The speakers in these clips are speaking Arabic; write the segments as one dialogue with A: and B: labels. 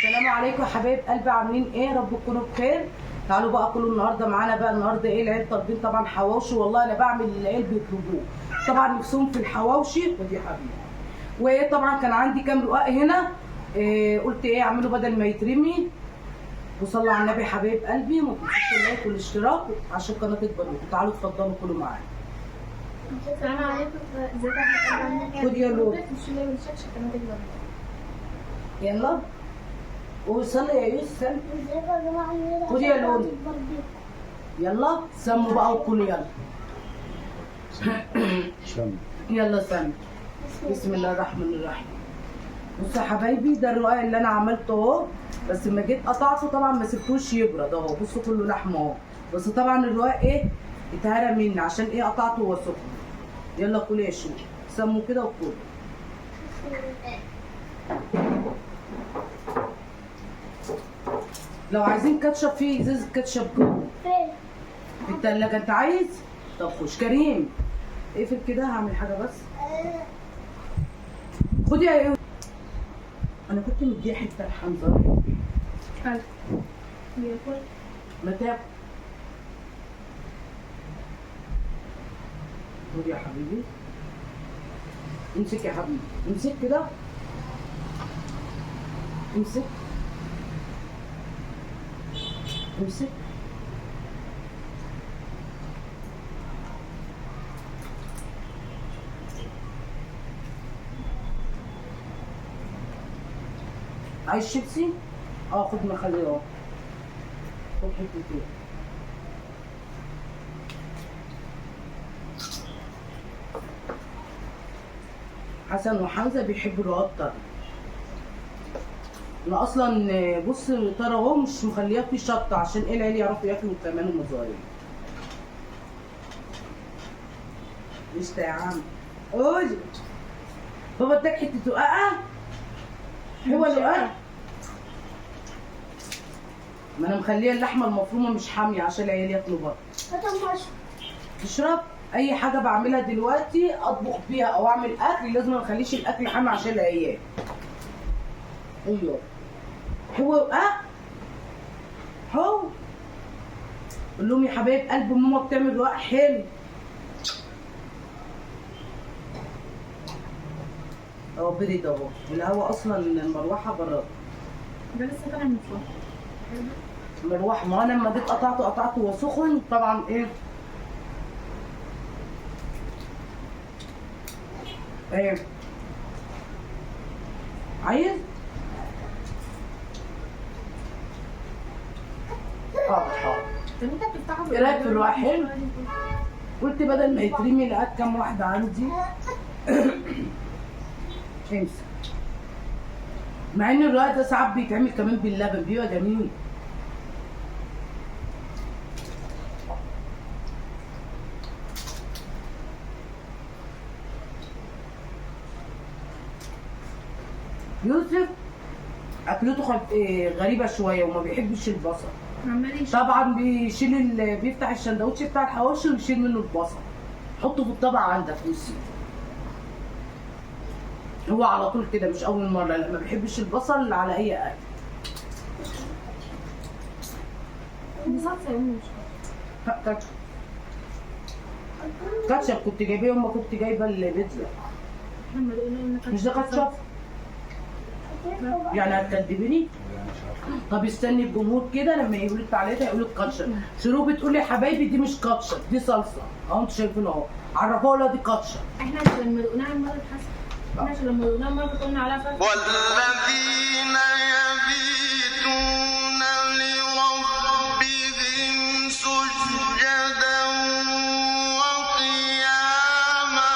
A: السلام عليكم يا حبايب قلبي، عاملين ايه؟ رب تكونوا بخير. تعالوا بقى كلوا النهارده معانا. بقى النهارده ايه؟ العيال طالبين طبعا حواوشي، والله انا بعمل اللي العيال بيطلبوه. طبعا نفسهم في الحواوشي. ودي يا حبيبي. وايه طبعا كان عندي كام رقاق هنا. قلت ايه اعمله بدل ما يترمي. وصلوا على النبي حبايب قلبي، ما تنسوش اللايك والاشتراك عشان القناه تكبر لكم. تعالوا اتفضلوا كلوا معانا.
B: السلام عليكم. ازيك يا حبيبي؟
A: خد يا لولو. يلا وصلي يا يوسف. خد يا لولو. يلا سموا بقى وكلوا. يلا يلا سموا. بسم الله الرحمن الرحيم. بصوا يا حبايبي، ده الرقاق اللي انا عملته اهو. بس لما جيت قطعته طبعا ما سبتوش يبرد اهو. بصوا كله لحمه اهو. بس طبعا الرقاق ايه اتهرى مني عشان ايه قطعته وهو سخن. يلا كلوا يا شو. سموا كده وكلوا. لو عايزين كاتشب، في ازازه كاتشب جوه في التلاجة. انت عايز؟ طب خش كريم. اقفل كده، هعمل حاجه بس. خدي يا ايه. انا كنت مديه حته الحنظله. ما تاكل. خدي يا حبيبي. امسك يا حبيبي، امسك كده. امسك امسك. عايز شيبسي؟ خد مخليه اهو. خد حتتين. حسن وحمزه بيحبوا الرقاق طري. انا اصلا بص ترى اهو مش مخلياه فيه شطه عشان ايه العيال يعرفوا ياكلوا كمان هم صغيرين. قشطه يا عم. قول بابا اداك حته رقاقه. هو الرقاق ما انا مخليه اللحمه المفرومه مش حاميه عشان العيال ياكلوا بره. تشرب اي حاجه بعملها دلوقتي اطبخ بيها او اعمل اكل لازم ما اخليش الاكل حامي عشان العيال. ايوه هو هو قول لهم يا حبايب قلب ماما بتعمل رقاق حلو. اهو برد اهو. الهوا اصلا المروحه برد.
B: ده لسه طالع من فوق.
A: مروحه. ما انا لما جيت قطعته وهو سخن طبعا ايه. ايه عايز؟ حاضر.
B: طب انت بتفتحه
A: ايه رايك في الرقاق حلو؟ قلت بدل ما يترمي لقيت كام واحده عندي. امسك. مع ان الرقاق ده ساعات بيتعمل كمان باللبن بيبقى جميل. يوسف اكلته غريبه شويه وما بيحبش البصل. طبعا بيفتح الشندوتش بتاع الحواوشي ويشيل منه البصل. حطه في الطبق عندك ويسيبه. هو على طول كده مش اول مره. لا ما بيحبش البصل على اي اكل.
B: دي صلصه يا امي.
A: كاتشب. كاتشب كنت جايباه يوم ما كنت جايبه البيتزا. مش ده كاتشب؟ يعني هتكدبيني؟ طب استني الجمهور كده لما يقولوا لك تعالى يقولوا لك كاتشب. شروق بتقول لي يا حبايبي دي مش كاتشب دي صلصه. اهو انتوا شايفين اهو. عرفوها ولا دي كاتشب.
B: احنا لما دقناها المره اللي فاتت. احنا لما دقناها المره قلنا عليها فرق.
C: والذين يبيتون لربهم سجدا وقياما.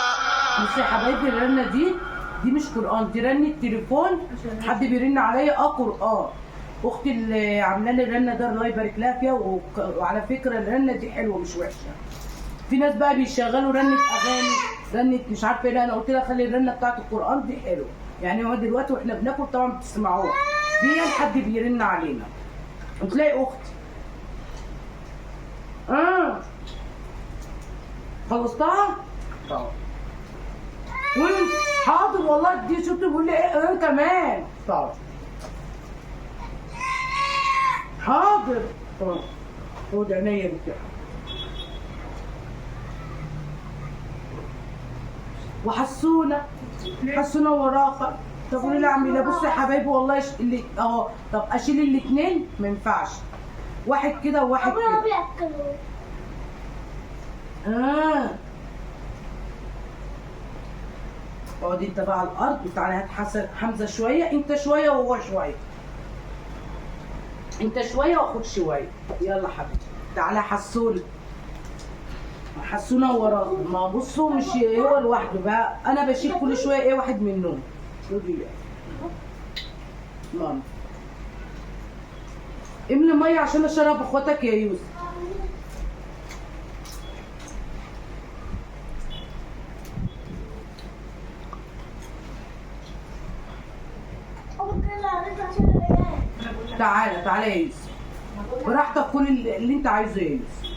A: بصي يا حبايبي الرنه دي مش قران، دي رنه تليفون. حد بيرن عليا قران. اختي اللي عامله لي الرنه ده الله يبارك لها فيها. وعلى فكره الرنه دي حلوه مش وحشه. في ناس بقى بيشغلوا رنه اغاني، رنه مش عارفه ايه. لا انا قلت لها خلي الرنه بتاعت القران دي حلوه. يعني هو دلوقتي واحنا بناكل طبعا بتسمعوها. دي حد بيرن علينا وتلاقي اختي. خلصتها؟ طبعا. حاضر والله. دي شفت بيقول لي ايه كمان. طبعا حاضر. خد عينيا بتاع. وحسونه حسونه وراقه. طب قولي لي اعمل ايه؟ بصي يا حبايبي والله اللي اهو. طب اشيل الاثنين؟ ما ينفعش، واحد كده وواحد
B: ابويا
A: كده.
B: بياكلوا.
A: اقعد انت بقى على الارض وتعالى هات حسن حمزه شويه، انت شويه وهو شويه، انت شويه واخد شويه. يلا حبيبي تعالى حسون. حسونه وراك. ما بصوا مش هو لوحده بقى، انا بشيل كل شويه ايه واحد منهم. خدي ماما املي ميه عشان اشرب اخواتك يا يوسف. تعالى تعالى يا يوسف براحتك، كل اللي انت عايزه يا يوسف.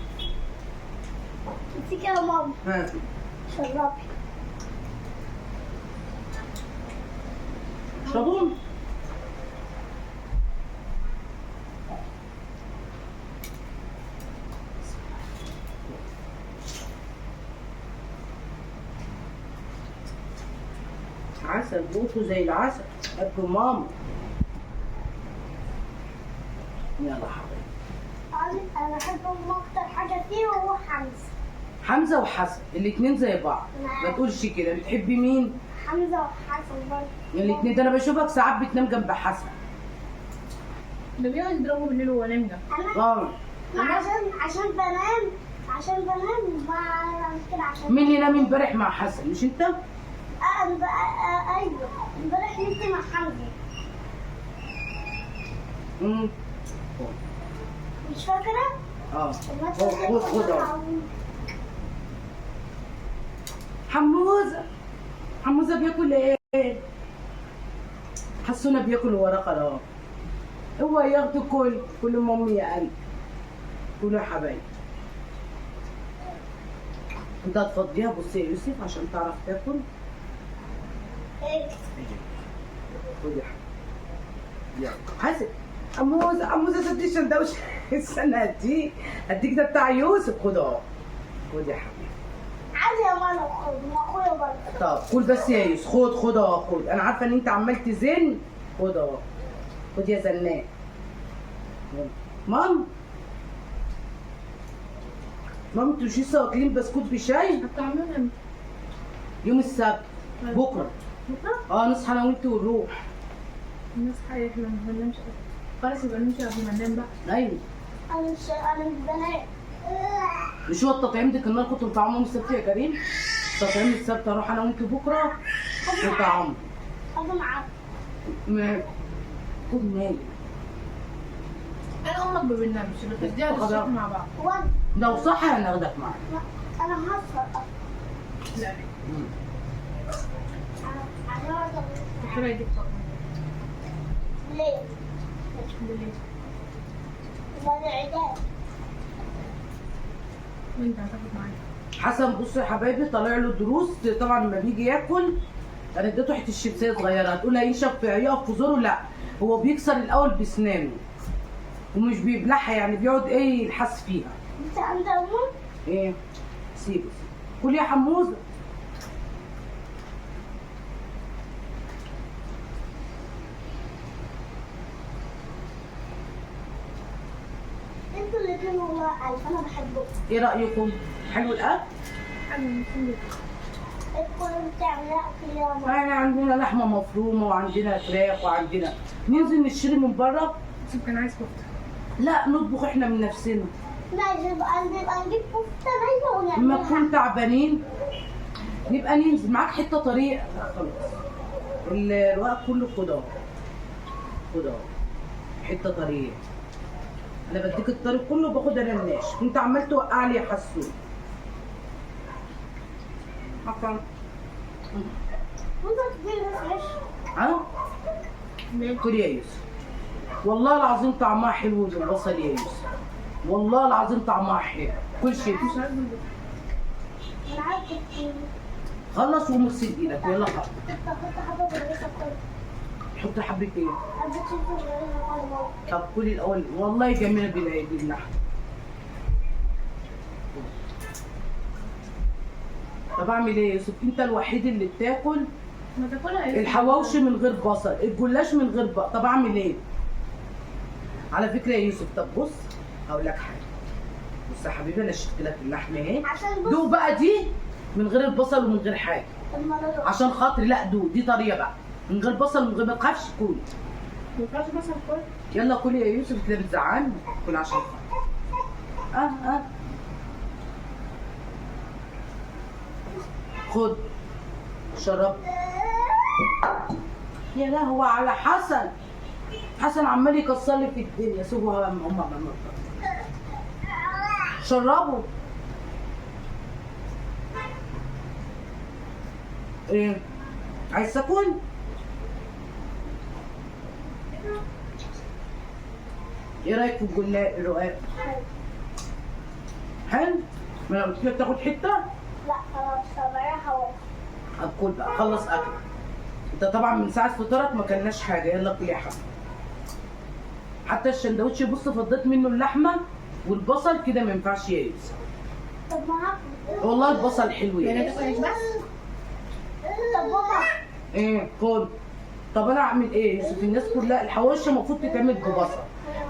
B: امسكي يا ماما.
A: ها
B: شربي.
A: اشربون. عسل بوسه زي العسل. قد ماما. يلا حبيبي.
B: انا بحب امي اكتر حاجه فيه وهو حمزه.
A: حمزه وحسن الاثنين زي بعض. ما تقولش كده. بتحبي مين؟
B: حمزه وحسن برضه.
A: الاثنين ده انا بشوفك ساعات بتنام جنب حسن.
B: ده بيقعد يضربه بالليل وهو نايم ده.
A: اه
B: عشان بنام بعمل كده عشان
A: مين اللي نام امبارح مع حسن؟ مش انت؟
B: ايوه امبارح نمت مع حمزه.
A: امم
B: مش فاكره؟
A: اه خد حموزه. حموزه بياكل ايه؟ حسونه بياكل ورقه اهو. هو ياخدوا كل مامي يا قلبي. كلوا يا حبايبي. انت هتفضيها. بصي يا يوسف عشان تعرف تاكل.
B: ايه؟
A: خد يا حبيبي. يلا حاسب. حموزه صدقني السندوتش. استنى هديك ده بتاع يوسف. خد اهو. خد يا حبيبي.
B: عادي يا ماما خد واخويا برضه.
A: طب كل بس يا يوسف. خد اهو. خد. انا عارفه ان انت عمال تزن. خد اهو. خد يا زنان. مام انتوا مش لسه واكلين بسكوت بشاي؟
B: هتعملوا امتى؟
A: يوم السبت بكره.
B: بكره؟
A: نصحى انا وانت ونروح.
B: نصحى احنا ما بننامش. خلاص يبقى نمشي قبل ما ننام بقى.
A: ايوه
B: انا مش بنام.
A: مش هو التطعيم ده كنا كنتوا بتطعموا يوم السبت يا كريم؟ تطعيم السبت اروح انا وانت بكره نطعم.
B: انا معاك.
A: خد نايم.
B: انا امك ما بننامش بتديها للصبح مع بعض.
A: لو صح هناخدك معانا.
B: انا هسهر. لا انا يجيب ليه؟ لا العيدان. وانت هتاخد معايا.
A: حسن بصوا يا حبايبي طالع له دروس. طبعا لما بيجي ياكل انا اديته حته الشيبسيه صغيره. هتقول هينشف يقف في زوره؟ لا، هو بيكسر الاول بسنانه ومش بيبلعها، يعني بيقعد يلحس فيها.
B: انت عند امك؟
A: ايه سيبه. كل يا حموزه.
B: انتوا الاثنين والله الف انا بحبكم.
A: ايه رايكم؟ حلو الاكل؟
B: انا الكل بتعمل اكل يا ماما.
A: احنا عندنا لحمه مفرومه وعندنا فراخ وعندنا ننزل نشتري من بره.
B: بس كان عايز كفته.
A: لا نطبخ احنا من نفسنا.
B: لا نبقى نجيب كفته نايمه
A: لما
B: ونعملها.
A: نكون تعبانين نبقى ننزل. معاك حته طريق؟ لا خلاص الورق كله خضار. حته طريق. انا بديك الطريق كله باخد انا الناشف وانت عمال توقع لي يا حسون. عفوا.
B: وانت كبير بس
A: ها؟ كل يا يوسف. والله العظيم طعمها حلو بالبصل يا يوسف. والله العظيم طعمها حلو. كل شيء.
B: مش عارفه. انا عارفه كتير.
A: خلص ومغسل ايدك. يلا حط.
B: حط حبه بالريحه كلها.
A: حط حبه ايه؟
B: حبه شيبسي بالريحه كلها.
A: طب كلي الاول والله جميله باللحم. طب اعمل ايه يا يوسف؟ انت الوحيد اللي بتاكل
B: ما تاكلها يا
A: الحواوشي من غير بصل، الجلاش من غير بصل. طب اعمل ايه؟ على فكره يا يوسف، طب بص هقول لك حاجه. بص يا حبيبي انا شفت لك اللحمه اهي، دوق بقى دي من غير البصل ومن غير حاجه عشان خاطري. لا دوق، دي طريقه بقى من غير بصل ومن غير، ما تخافش كل.
B: ما ينفعش مثلا كل.
A: يلا كلي يا يوسف، انت بتزعلني. كل عشان خاطري. خد شرب. يا لهوي على حسن، حسن عمال يكسر لي في الدنيا. سيبوها هم شربوا. ايه عايز تاكل؟ ايه رايك في الرقاق؟ حلو؟ ما انا قلت لك تاخد حته؟
D: لا خلاص صباحا.
A: طب كل بقى، خلص اكل. انت طبعا من ساعه فطارك ما كلناش حاجه. يلا كل يا حبيبي. حتى الشندوتش بص فضيت منه اللحمه والبصل كده، ما ينفعش يا يوسف.
D: طب ما هاكل.
A: والله البصل حلو
B: يعني
A: يعني.
B: هتاكل عيش بس؟
D: طب بابا
A: ايه خد. طب انا اعمل ايه يا يوسف؟ الناس كلها الحواوشي المفروض تتعمل ببصل،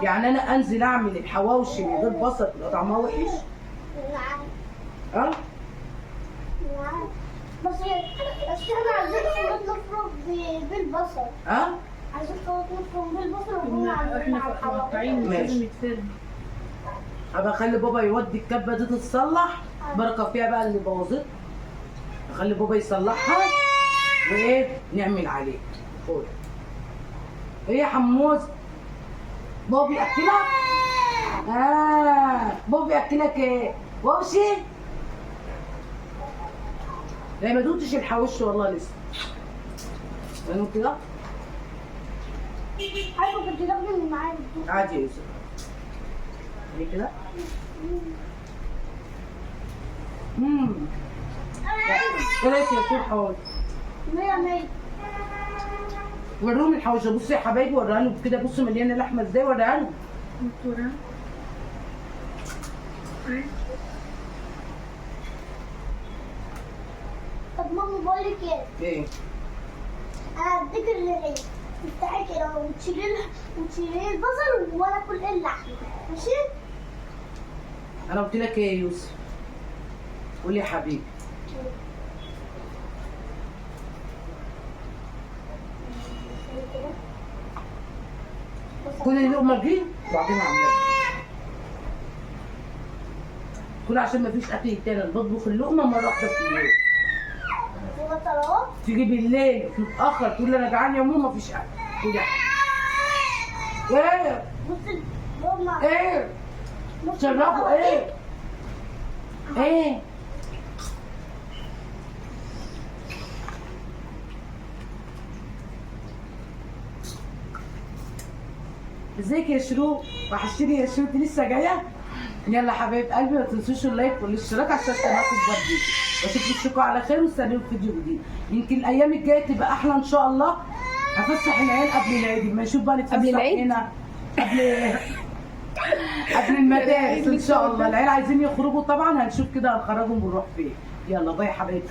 A: يعني انا انزل اعمل الحواوشي من غير بصل يبقى طعمها وحش؟ ها؟
D: بس احنا عايزين خلاط نفرم بالبصل. عايزين خلاط نفرم بالبصل ونقوم
B: احنا مقطعين مش
A: ماشي.
B: لازم يتفرم.
A: ابقى اخلي بابا يودي الكبه دي تتصلح، بركه فيها بقى اللي بوظتها. اخلي بابا يصلحها وايه نعمل عليه. خد. ايه يا حموز؟ بابا بياكلك؟ بابا بياكلك ايه؟ وامشي؟ لا ما دوتش الحواوشي والله لسه. انا كده
D: عارفه كنت تاخدي من معايا
A: عادي يا يوسف. ايه كده؟ ايه رايك يا يوسف حواوشي؟
D: 100 100.
A: وروني الحواوشي. بصوا يا حبايبي وريها لهم كده، بصوا مليانه لحمه ازاي، وريها لهم.
B: دكتورة.
D: طب ماما بقول لك ايه؟
A: ايه؟
D: انا هديك الرغيف تفتحي كده وتشيلي البصل وانا اكل اللحم ماشي؟
A: انا قلت لك ايه يا يوسف؟ قول يا حبيبي. كل اللقمه دي وبعدين عاملاها. كل عشان ما فيش اكل تاني، بطبخ اللقمه مره واحده في اليوم.
D: وبطلات
A: تيجي بالليل متاخر تقول لي انا جعان يا ماما، مفيش اكل. قول يا حبيبي. ايه؟
D: بصي ماما
A: ايه؟ شربوا ايه؟ ايه؟ ازيك يا شروق؟ وحشتني يا شروق، انت لسه جايه؟ يلا حبايب قلبي ما تنسوش اللايك والاشتراك عشان القناه تكبر بيكم. واشوفكم على خير واستنوا فيديو جديد. يمكن الايام الجايه تبقى احلى ان شاء الله. هفسح العيال قبل العيد، ما نشوف بقى نتفسح
B: قبل العيد؟
A: هنا قبل المدارس ان شاء الله. العيال عايزين يخرجوا طبعا، هنشوف كده هنخرجهم ونروح فين. يلا باي يا حبايبي.